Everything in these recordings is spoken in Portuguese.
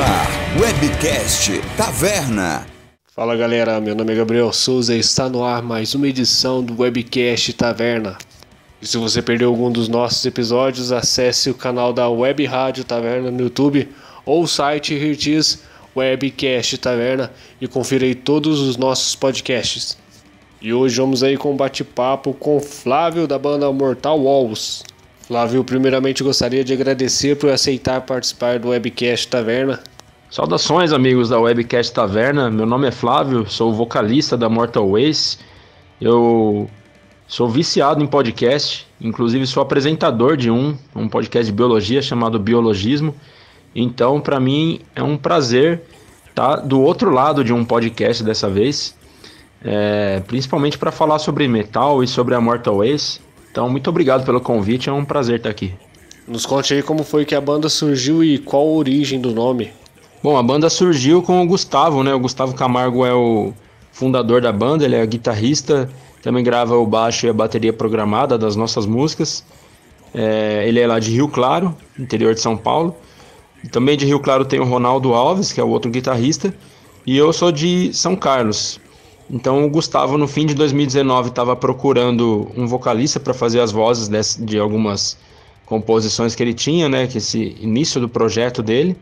ar, Webcast Taverna. Fala galera, meu nome é Gabriel Souza e está no ar mais uma edição do Webcast Taverna. E se você perdeu algum dos nossos episódios, acesse o canal da Web Rádio Taverna no YouTube ou o site Hirtis Webcast Taverna e confira aí todos os nossos podcasts. E hoje vamos aí com um bate-papo com Flávio da banda Mortal Walls. Flávio, primeiramente gostaria de agradecer por aceitar participar do Webcast Taverna. Saudações amigos da Webcast Taverna, meu nome é Flávio, sou vocalista da Mortal Walls. Eu sou viciado em podcast, inclusive sou apresentador de um podcast de biologia chamado Biologismo. Então para mim é um prazer estar do outro lado de um podcast dessa vez, principalmente para falar sobre metal e sobre a Mortal Walls. Então muito obrigado pelo convite, é um prazer estar aqui. Nos conte aí como foi que a banda surgiu e qual a origem do nome. Bom, a banda surgiu com o Gustavo, né? O Gustavo Camargo é o fundador da banda, ele é guitarrista, também grava o baixo e a bateria programada das nossas músicas. Ele é lá de Rio Claro, interior de São Paulo. E também de Rio Claro tem o Ronaldo Alves, que é o outro guitarrista, e eu sou de São Carlos. Então o Gustavo, no fim de 2019, estava procurando um vocalista para fazer as vozes de algumas composições que ele tinha, né? Que esse início do projeto dele.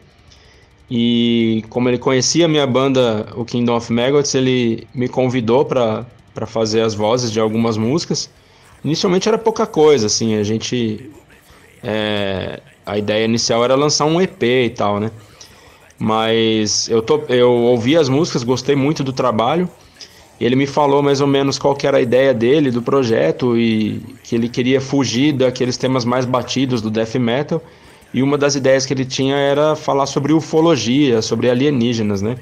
E como ele conhecia a minha banda, o Kingdom of Maggots, ele me convidou para fazer as vozes de algumas músicas. Inicialmente era pouca coisa, assim, a ideia inicial era lançar um EP e tal, né? Mas eu ouvi as músicas, gostei muito do trabalho. Ele me falou mais ou menos qual que era a ideia dele, do projeto, e que ele queria fugir daqueles temas mais batidos do death metal. E uma das ideias que ele tinha era falar sobre ufologia, sobre alienígenas, né?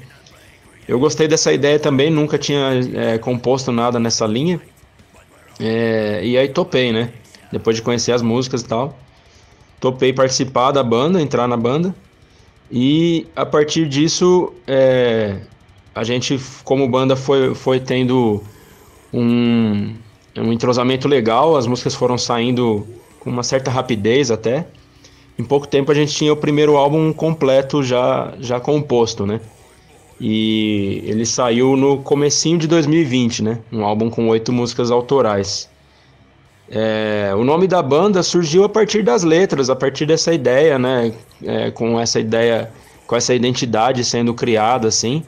Eu gostei dessa ideia também, nunca tinha composto nada nessa linha. E aí topei, né? Depois de conhecer as músicas e tal. Topei participar da banda, entrar na banda. E a partir disso, a gente, como banda, foi tendo um entrosamento legal. As músicas foram saindo com uma certa rapidez até. Em pouco tempo a gente tinha o primeiro álbum completo já composto, né? E ele saiu no comecinho de 2020, né? Um álbum com 8 músicas autorais. O nome da banda surgiu a partir das letras, a partir dessa ideia, né? Com essa ideia, com essa identidade sendo criada, assim.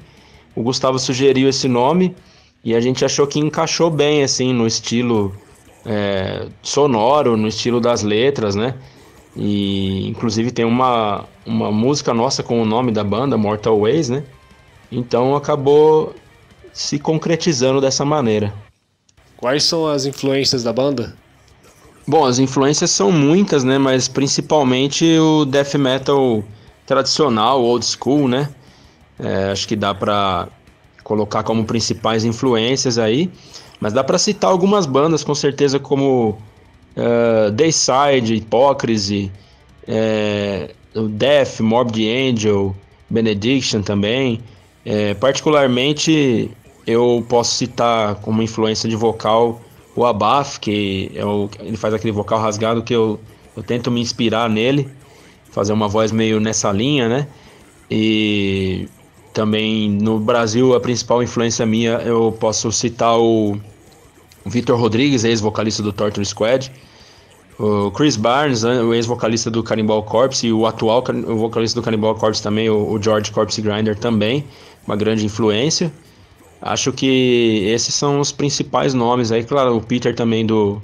O Gustavo sugeriu esse nome e a gente achou que encaixou bem, assim, no estilo sonoro, no estilo das letras, né? E inclusive tem uma música nossa com o nome da banda, Mortal Walls, né? Então acabou se concretizando dessa maneira. Quais são as influências da banda? Bom, as influências são muitas, né? Mas principalmente o death metal tradicional, old school, né? Acho que dá pra colocar como principais influências aí. Mas dá pra citar algumas bandas, com certeza, como Dayside, Hypocrisy, o Death, Morbid Angel, Benediction também. Particularmente eu posso citar como influência de vocal o Abaf, que ele faz aquele vocal rasgado que eu tento me inspirar nele, fazer uma voz meio nessa linha, né? E também no Brasil a principal influência minha eu posso citar o Vitor Rodrigues, ex-vocalista do Torture Squad, o Chris Barnes, né, o ex-vocalista do Cannibal Corpse, e o atual vocalista do Cannibal Corpse também, o George Corpse Grinder também, uma grande influência. Acho que esses são os principais nomes aí, claro, o Peter também do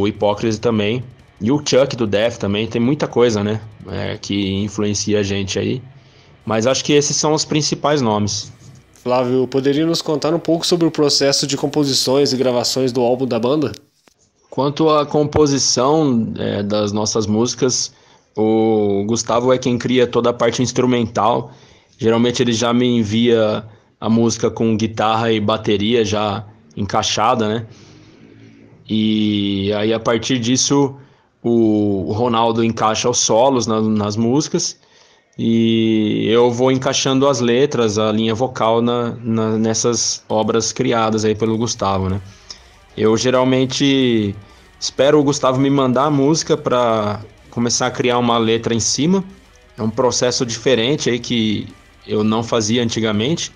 Hypocrisy também, e o Chuck do Death também, tem muita coisa, né, que influencia a gente aí, mas acho que esses são os principais nomes. Flávio, poderia nos contar um pouco sobre o processo de composições e gravações do álbum da banda? Quanto à composição das nossas músicas, o Gustavo é quem cria toda a parte instrumental. Geralmente ele já me envia a música com guitarra e bateria já encaixada, né? E aí a partir disso o Ronaldo encaixa os solos nas músicas e eu vou encaixando as letras, a linha vocal nessas obras criadas aí pelo Gustavo, né? Eu geralmente espero o Gustavo me mandar a música para começar a criar uma letra em cima. um processo diferente aí que eu não fazia antigamente.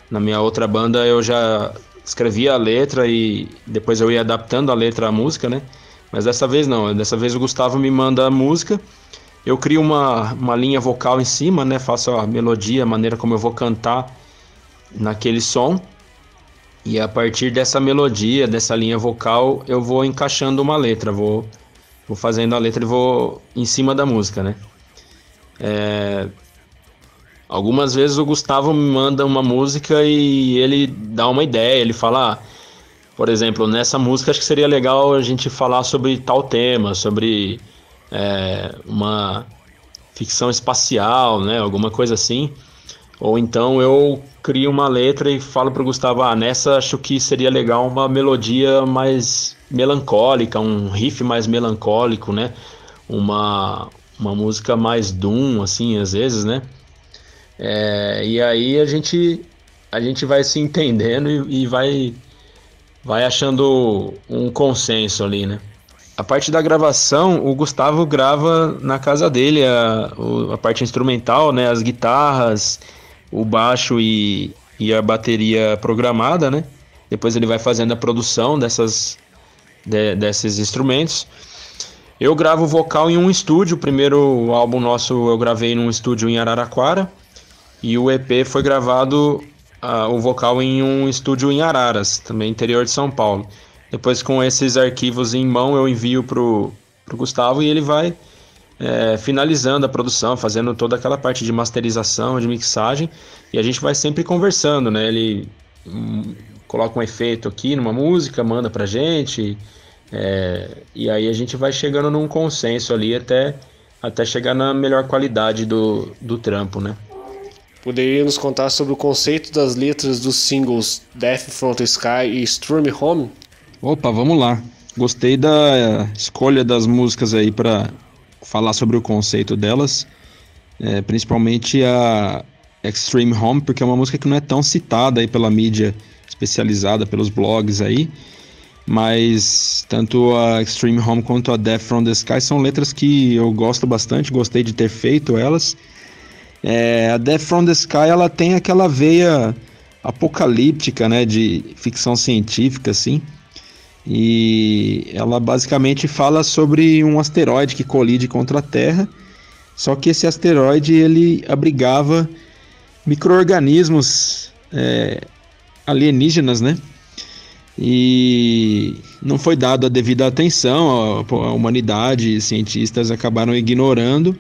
Na minha outra banda eu já escrevia a letra e depois eu ia adaptando a letra à música, né? Mas dessa vez não, dessa vez o Gustavo me manda a música, eu crio uma linha vocal em cima, né? Faço a melodia, a maneira como eu vou cantar naquele som. E a partir dessa melodia, dessa linha vocal, eu vou encaixando uma letra, vou fazendo a letra e vou em cima da música, né? Algumas vezes o Gustavo me manda uma música e ele dá uma ideia, ele fala, por exemplo, nessa música acho que seria legal a gente falar sobre tal tema, sobre uma ficção espacial, né? Alguma coisa assim. Ou então eu crio uma letra e falo pro Gustavo, nessa acho que seria legal uma melodia mais melancólica, um riff mais melancólico, né? Uma música mais doom, assim, às vezes, né? E aí a gente vai se entendendo e vai achando um consenso ali, né? A parte da gravação, o Gustavo grava na casa dele, a parte instrumental, né? As guitarras, o baixo e a bateria programada, né? Depois ele vai fazendo a produção desses instrumentos. Eu gravo vocal em um estúdio. O primeiro álbum nosso eu gravei num estúdio em Araraquara. E o EP foi gravado, o vocal, em um estúdio em Araras, também interior de São Paulo. Depois, com esses arquivos em mão, eu envio pro Gustavo e ele vai finalizando a produção, fazendo toda aquela parte de masterização, de mixagem. E a gente vai sempre conversando, né? Ele coloca um efeito aqui numa música, manda pra gente. E aí a gente vai chegando num consenso ali até chegar na melhor qualidade do trampo, né? Poderia nos contar sobre o conceito das letras dos singles Death from the Sky e Stormy Home? Opa, vamos lá. Gostei da escolha das músicas aí para falar sobre o conceito delas, principalmente a Extreme Home, porque é uma música que não é tão citada aí pela mídia especializada, pelos blogs aí, mas tanto a Extreme Home quanto a Death from the Sky são letras que eu gosto bastante, gostei de ter feito elas. A Death from the Sky, ela tem aquela veia apocalíptica, né, de ficção científica, assim, e ela basicamente fala sobre um asteroide que colide contra a Terra, só que esse asteroide, ele abrigava micro-organismos alienígenas, né, e não foi dado a devida atenção, a humanidade e cientistas acabaram ignorando,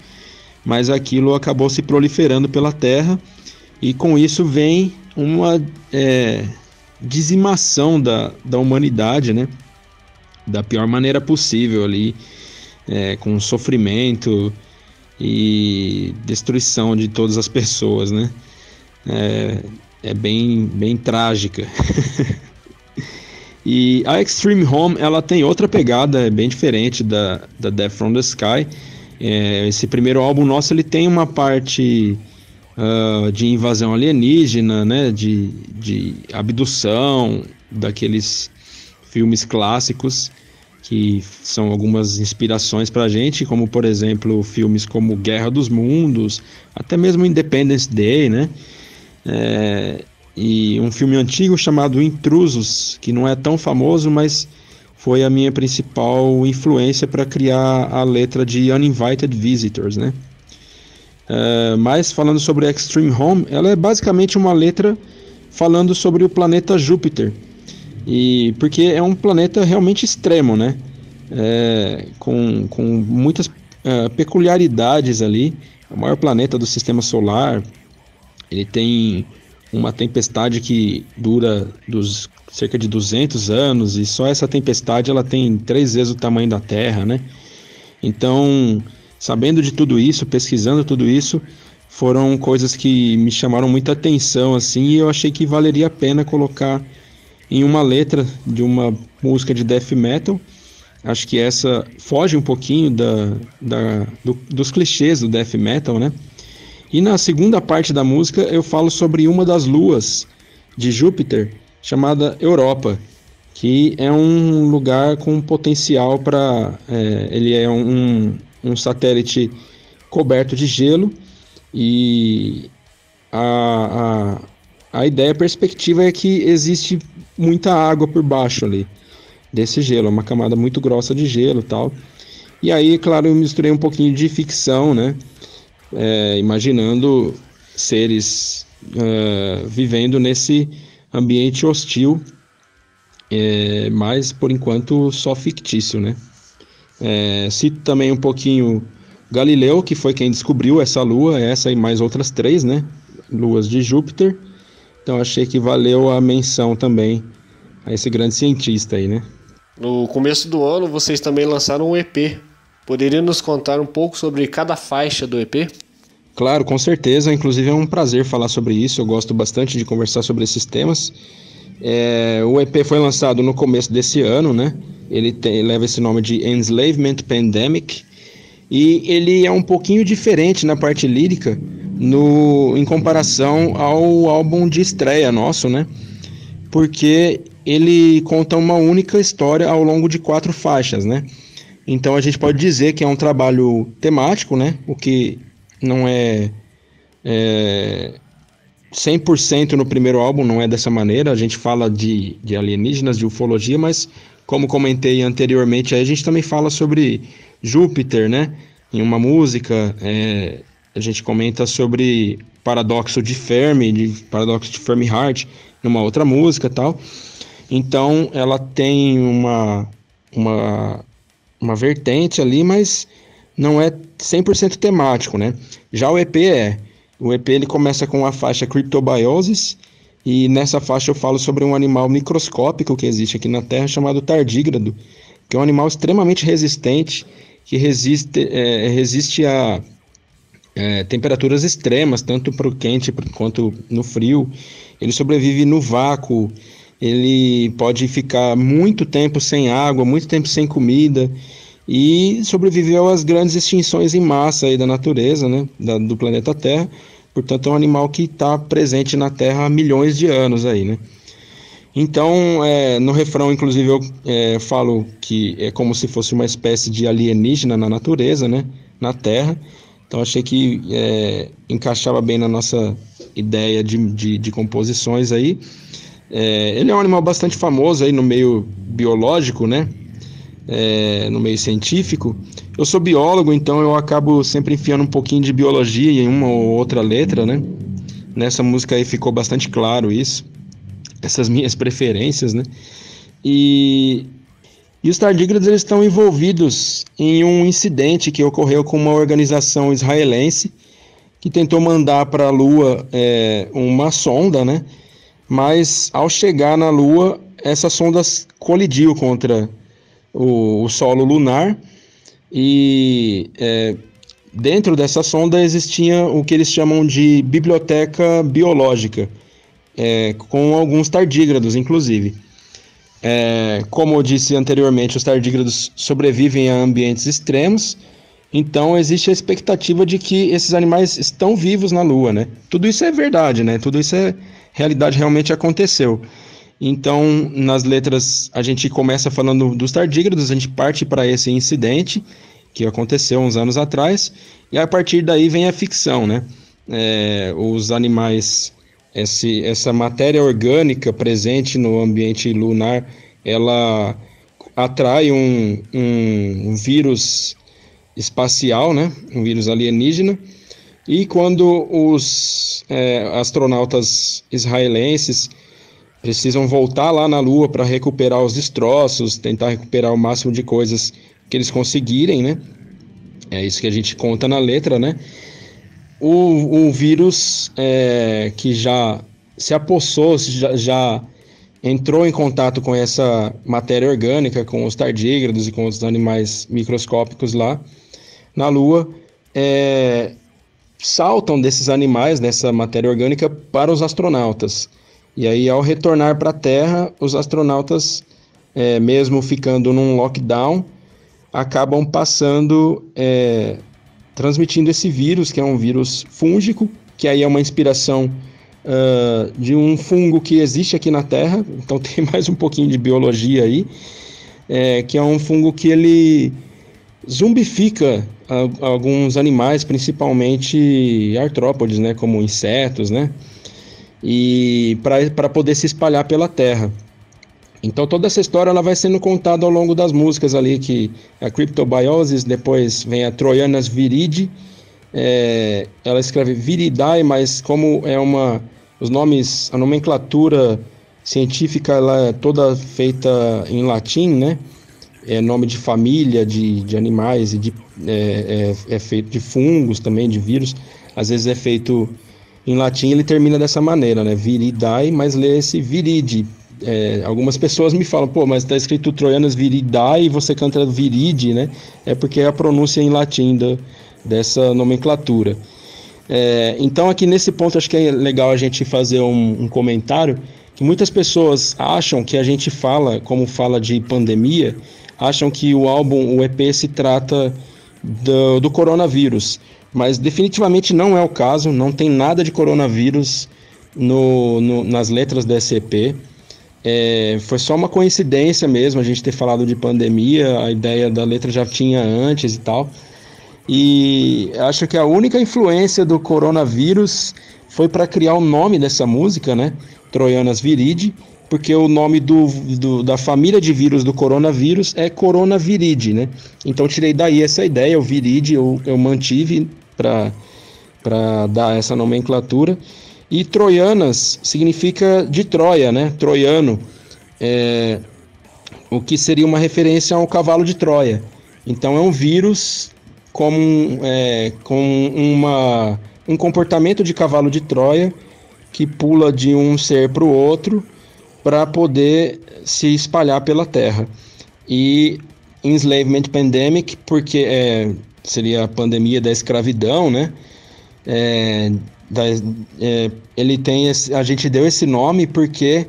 mas aquilo acabou se proliferando pela Terra e com isso vem uma dizimação da humanidade, né? Da pior maneira possível ali, com sofrimento e destruição de todas as pessoas, né? É bem trágica. E a Extreme Home, ela tem outra pegada, bem diferente da Death from the Sky. Esse primeiro álbum nosso, ele tem uma parte de invasão alienígena, né, de abdução, daqueles filmes clássicos que são algumas inspirações pra gente, como por exemplo filmes como Guerra dos Mundos, até mesmo Independence Day, né, e um filme antigo chamado Intrusos, que não é tão famoso, mas foi a minha principal influência para criar a letra de Uninvited Visitors, né? Mas falando sobre Extreme Home, ela é basicamente uma letra falando sobre o planeta Júpiter, e porque é um planeta realmente extremo, né? Com muitas peculiaridades ali. O maior planeta do Sistema Solar, ele tem uma tempestade que dura cerca de 200 anos, e só essa tempestade ela tem 3 vezes o tamanho da Terra, né? Então, sabendo de tudo isso, pesquisando tudo isso, foram coisas que me chamaram muita atenção, assim, e eu achei que valeria a pena colocar em uma letra de uma música de death metal. Acho que essa foge um pouquinho dos clichês do death metal, né? E na segunda parte da música eu falo sobre uma das luas de Júpiter, chamada Europa, que é um lugar com potencial para... ele é um satélite coberto de gelo, E a ideia, a perspectiva é que existe muita água por baixo ali desse gelo, é uma camada muito grossa de gelo e tal. E aí, claro, eu misturei um pouquinho de ficção, né? Imaginando seres vivendo nesse ambiente hostil, mas por enquanto só fictício, né? Cito também um pouquinho Galileu, que foi quem descobriu essa lua, essa e mais outras 3, né? Luas de Júpiter. Então achei que valeu a menção também a esse grande cientista aí, né? No começo do ano, vocês também lançaram um EP. Poderia nos contar um pouco sobre cada faixa do EP? Claro, com certeza. Inclusive é um prazer falar sobre isso. Eu gosto bastante de conversar sobre esses temas. O EP foi lançado no começo desse ano, né? Ele leva esse nome de Enslavement Pandemic. E ele é um pouquinho diferente na parte lírica em comparação ao álbum de estreia nosso, né? Porque ele conta uma única história ao longo de 4 faixas, né? Então a gente pode dizer que é um trabalho temático, né? O que não é 100% no primeiro álbum, não é dessa maneira. A gente fala de alienígenas, de ufologia, mas como comentei anteriormente, aí a gente também fala sobre Júpiter, né? Em uma música, a gente comenta sobre paradoxo de Fermi-Hart, numa outra música e tal. Então, ela tem uma vertente ali, mas não é 100% temático, né? Já o EP O EP ele começa com a faixa Cryptobiosis, e nessa faixa eu falo sobre um animal microscópico que existe aqui na Terra chamado tardígrado, que é um animal extremamente resistente, que resiste a temperaturas extremas, tanto para o quente quanto no frio. Ele sobrevive no vácuo, ele pode ficar muito tempo sem água, muito tempo sem comida, e sobreviveu às grandes extinções em massa aí da natureza, né, do planeta Terra. Portanto, é um animal que está presente na Terra há milhões de anos aí, né? Então, no refrão, inclusive, eu falo que é como se fosse uma espécie de alienígena na natureza, né, na Terra. Então, achei que encaixava bem na nossa ideia de composições aí. Ele é um animal bastante famoso aí no meio biológico, né? No meio científico. Eu sou biólogo, então eu acabo sempre enfiando um pouquinho de biologia em uma ou outra letra, né? Nessa música aí ficou bastante claro isso, essas minhas preferências, né? E os tardígrados, eles estão envolvidos em um incidente que ocorreu com uma organização israelense que tentou mandar para a Lua uma sonda, né? Mas ao chegar na Lua, essa sonda colidiu contra o solo lunar, e dentro dessa sonda existia o que eles chamam de biblioteca biológica, com alguns tardígrados, inclusive. Como eu disse anteriormente, os tardígrados sobrevivem a ambientes extremos, então existe a expectativa de que esses animais estão vivos na Lua, né? Tudo isso é verdade, né? Tudo isso é realidade, realmente aconteceu. Então, nas letras, a gente começa falando dos tardígrados, a gente parte para esse incidente que aconteceu uns anos atrás, e a partir daí vem a ficção, né? Os animais, essa matéria orgânica presente no ambiente lunar, ela atrai um vírus espacial, né? Um vírus alienígena, e quando os astronautas israelenses precisam voltar lá na Lua para recuperar os destroços, tentar recuperar o máximo de coisas que eles conseguirem, né? É isso que a gente conta na letra, né? O vírus que já se apossou, já entrou em contato com essa matéria orgânica, com os tardígrados e com os animais microscópicos lá na Lua, saltam desses animais, dessa matéria orgânica, para os astronautas. E aí, ao retornar para a Terra, os astronautas, mesmo ficando num lockdown, acabam transmitindo esse vírus, que é um vírus fúngico, que aí é uma inspiração de um fungo que existe aqui na Terra. Então tem mais um pouquinho de biologia aí, que é um fungo que ele zumbifica alguns animais, principalmente artrópodes, né, como insetos, né, e para poder se espalhar pela terra. Então toda essa história ela vai sendo contada ao longo das músicas ali, que a Cryptobiosis, depois vem a Troianas viridi, ela escreve viridae, mas como os nomes, a nomenclatura científica ela é toda feita em latim, né? É nome de família, de animais, e é feito de fungos também, de vírus. Às vezes é feito em latim, ele termina dessa maneira, né? Viridae, mas lê-se viridi. Algumas pessoas me falam, pô, mas está escrito Troianas viridae e você canta viridi, né? É porque é a pronúncia em latim dessa nomenclatura. Então aqui nesse ponto acho que é legal a gente fazer um comentário, que muitas pessoas acham que a gente fala, como fala de pandemia, acham que o álbum, o EP se trata do coronavírus, mas definitivamente não é o caso, não tem nada de coronavírus nas letras desse EP. Foi só uma coincidência mesmo a gente ter falado de pandemia, a ideia da letra já tinha antes e tal. E acho que a única influência do coronavírus foi para criar o nome dessa música, né? Troianas viridi, porque o nome da família de vírus do coronavírus é coronaviride, né? Então tirei daí essa ideia, o viride eu mantive para dar essa nomenclatura. E Troianas significa de Troia, né? Troiano, o que seria uma referência ao cavalo de Troia. Então é um vírus com um comportamento de cavalo de Troia que pula de um ser para o outro para poder se espalhar pela Terra. E Enslavement Pandemic, porque seria a pandemia da escravidão, né? A gente deu esse nome porque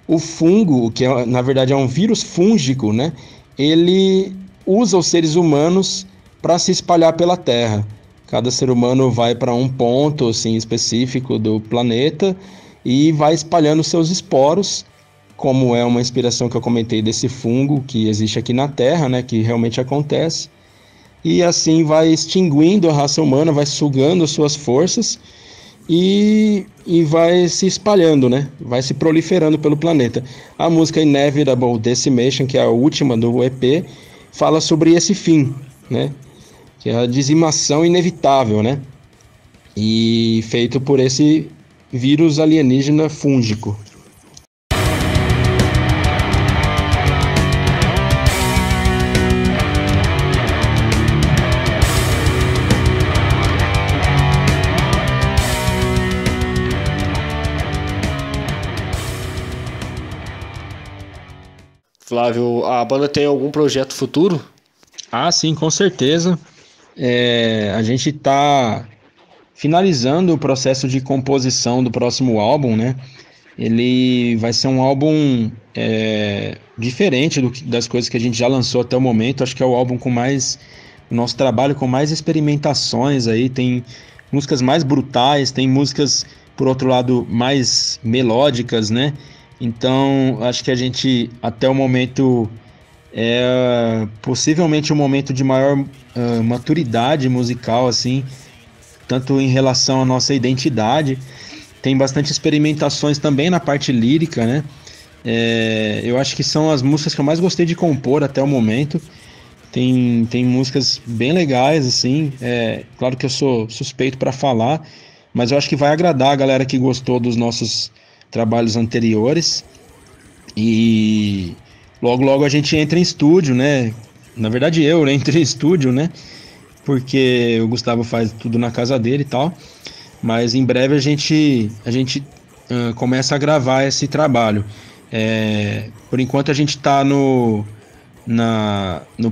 o fungo, que na verdade é um vírus fúngico, né? Ele usa os seres humanos para se espalhar pela Terra. Cada ser humano vai para um ponto assim, específico do planeta e vai espalhando seus esporos, como é uma inspiração que eu comentei desse fungo que existe aqui na Terra, né? Que realmente acontece. E assim vai extinguindo a raça humana, vai sugando suas forças e vai se espalhando, né? Vai se proliferando pelo planeta. A música Inevitable Decimation, que é a última do EP, fala sobre esse fim, né? Que é a dizimação inevitável, né? E feito por esse vírus alienígena fúngico. Flávio, a banda tem algum projeto futuro? Ah, sim, com certeza. A gente está finalizando o processo de composição do próximo álbum, né? Ele vai ser um álbum diferente das coisas que a gente já lançou até o momento. Acho que é o álbum com mais... o nosso trabalho com mais experimentações aí. Tem músicas mais brutais, tem músicas, por outro lado, mais melódicas, né? Então, acho que a gente, até o momento, possivelmente um momento de maior maturidade musical, assim, tanto em relação à nossa identidade. Tem bastante experimentações também na parte lírica, né? Eu acho que são as músicas que eu mais gostei de compor até o momento. Tem músicas bem legais, assim. Claro que eu sou suspeito para falar, mas eu acho que vai agradar a galera que gostou dos nossos trabalhos anteriores. E logo a gente entra em estúdio, né? Na verdade eu entro em estúdio, né? Porque o Gustavo faz tudo na casa dele e tal. Mas em breve a gente começa a gravar esse trabalho. Por enquanto a gente está no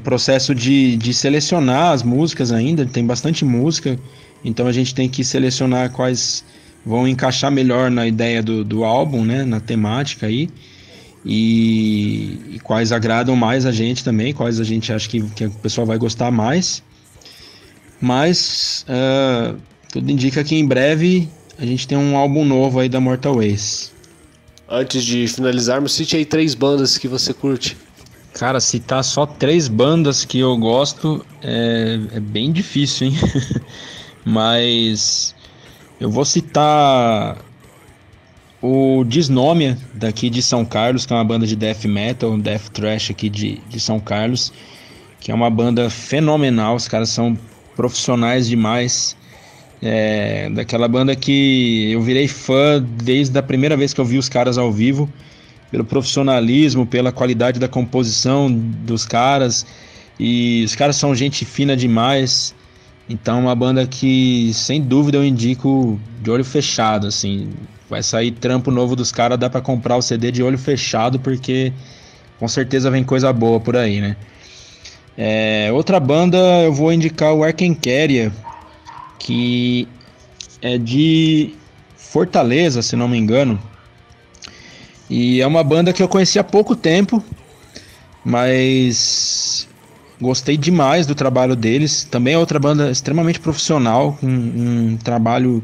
processo de selecionar as músicas ainda. Tem bastante música, então a gente tem que selecionar quais vão encaixar melhor na ideia do álbum, né, na temática aí, e quais agradam mais a gente também, quais a gente acha que o pessoal vai gostar mais. Mas tudo indica que em breve a gente tem um álbum novo aí da Mortal Ways. Antes de finalizarmos, cite aí 3 bandas que você curte. Cara, citar só 3 bandas que eu gosto é bem difícil, hein? Mas eu vou citar o Disnomia, daqui de São Carlos, que é uma banda de death metal, death thrash aqui de São Carlos, que é uma banda fenomenal. Os caras são profissionais demais. Daquela banda que eu virei fã desde a primeira vez que eu vi os caras ao vivo, pelo profissionalismo, pela qualidade da composição dos caras, e os caras são gente fina demais. Então, uma banda que sem dúvida eu indico de olho fechado, assim. Vai sair trampo novo dos caras, dá pra comprar o CD de olho fechado, porque com certeza vem coisa boa por aí, né? Outra banda eu vou indicar o Arkenkeria, que é de Fortaleza, se não me engano. E é uma banda que eu conheci há pouco tempo, mas gostei demais do trabalho deles. Também é outra banda extremamente profissional, com um trabalho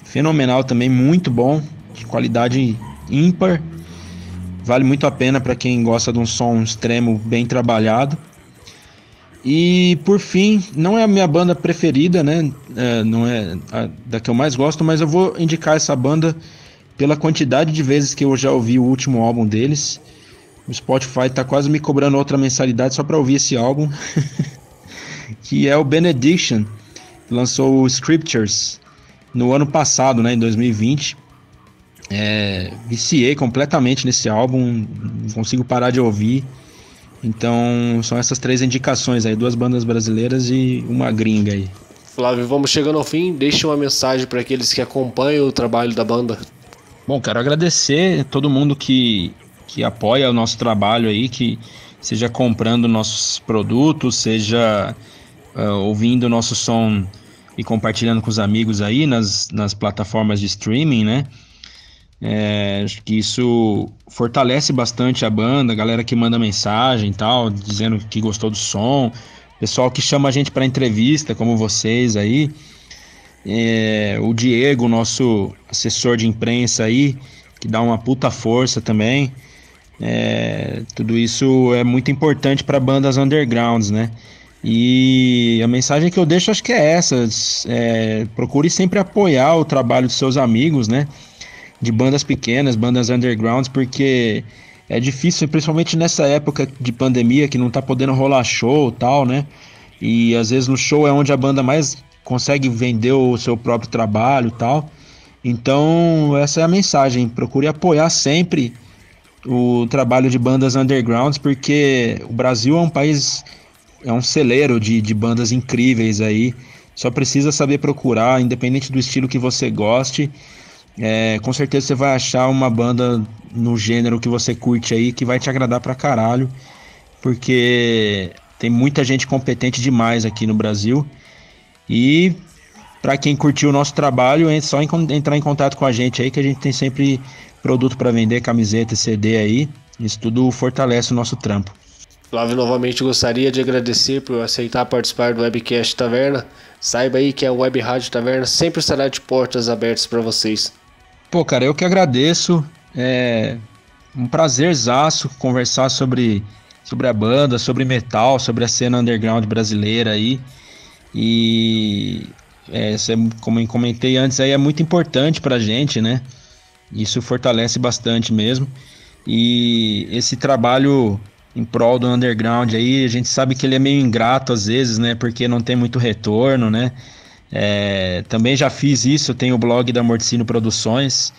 fenomenal também, muito bom, de qualidade ímpar. Vale muito a pena para quem gosta de um som extremo bem trabalhado. E por fim, não é a minha banda preferida, né? Não é a da que eu mais gosto, mas eu vou indicar essa banda pela quantidade de vezes que eu já ouvi o último álbum deles. O Spotify tá quase me cobrando outra mensalidade só para ouvir esse álbum. Que é o Benediction. Lançou o Scriptures no ano passado, né, em 2020. Viciei completamente nesse álbum, não consigo parar de ouvir. Então são essas 3 indicações aí, 2 bandas brasileiras e uma gringa aí. Flávio, vamos chegando ao fim. Deixe uma mensagem para aqueles que acompanham o trabalho da banda. Bom, quero agradecer a todo mundo que apoia o nosso trabalho aí, que seja comprando nossos produtos, seja ouvindo o nosso som e compartilhando com os amigos aí nas plataformas de streaming, né? Acho que isso fortalece bastante a banda, a galera que manda mensagem e tal, dizendo que gostou do som, pessoal que chama a gente para entrevista, como vocês aí. O Diego, nosso assessor de imprensa aí, que dá uma puta força também. Tudo isso é muito importante para bandas undergrounds, né? E a mensagem que eu deixo acho que é essa: procure sempre apoiar o trabalho dos seus amigos, né? De bandas pequenas, bandas undergrounds, porque é difícil, principalmente nessa época de pandemia, que não tá podendo rolar show e tal, né? E às vezes no show é onde a banda mais consegue vender o seu próprio trabalho e tal. Então essa é a mensagem: procure apoiar sempre o trabalho de bandas undergrounds, porque o Brasil é um país, é um celeiro de bandas incríveis aí. Só precisa saber procurar, independente do estilo que você goste. Com certeza você vai achar uma banda no gênero que você curte aí, que vai te agradar pra caralho, porque tem muita gente competente demais aqui no Brasil. E pra quem curtiu o nosso trabalho, é só entrar em contato com a gente aí, que a gente tem sempre produto pra vender, camiseta e CD aí. Isso tudo fortalece o nosso trampo. Flávio, novamente gostaria de agradecer por aceitar participar do Webcast Taverna. Saiba aí que a Web Rádio Taverna sempre estará de portas abertas para vocês. Pô, cara, eu que agradeço. É um prazerzaço conversar sobre a banda, sobre metal, sobre a cena underground brasileira aí. E como eu comentei antes, aí é muito importante pra gente, né? Isso fortalece bastante mesmo. E esse trabalho em prol do underground aí, a gente sabe que ele é meio ingrato às vezes, né? Porque não tem muito retorno, né? Também já fiz isso, eu tenho o blog da Morticino Produções,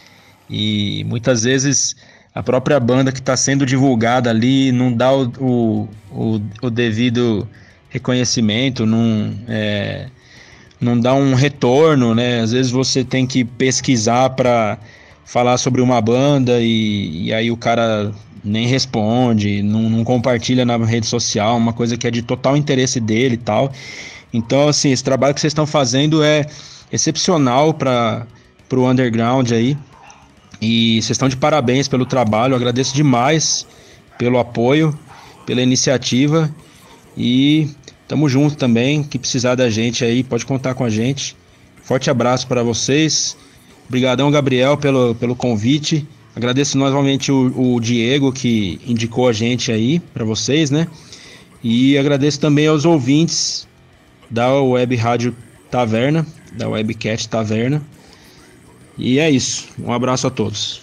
e muitas vezes a própria banda que está sendo divulgada ali não dá o devido reconhecimento, não dá um retorno, né? Às vezes você tem que pesquisar para falar sobre uma banda e aí o cara nem responde, não compartilha na rede social, uma coisa que é de total interesse dele e tal. Então, assim, esse trabalho que vocês estão fazendo é excepcional para o underground aí. E vocês estão de parabéns pelo trabalho. Eu agradeço demais pelo apoio, pela iniciativa. E tamo junto também. Que precisar da gente aí, pode contar com a gente. Forte abraço para vocês. Obrigadão, Gabriel, pelo convite. Agradeço novamente o Diego, que indicou a gente aí para vocês, né? E agradeço também aos ouvintes da Web Rádio Taverna, da Webcast Taverna. E é isso. Um abraço a todos.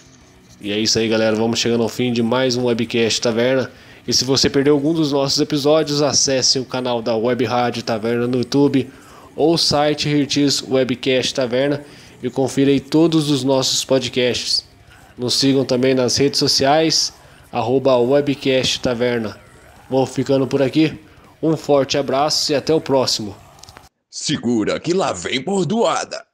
E é isso aí, galera. Vamos chegando ao fim de mais um Webcast Taverna. E se você perdeu algum dos nossos episódios, acesse o canal da Web Rádio Taverna no YouTube ou o site Hertz Webcast Taverna e confira aí todos os nossos podcasts. Nos sigam também nas redes sociais, @Webcast Taverna. Vou ficando por aqui. Um forte abraço e até o próximo. Segura que lá vem bordoada.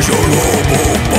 Your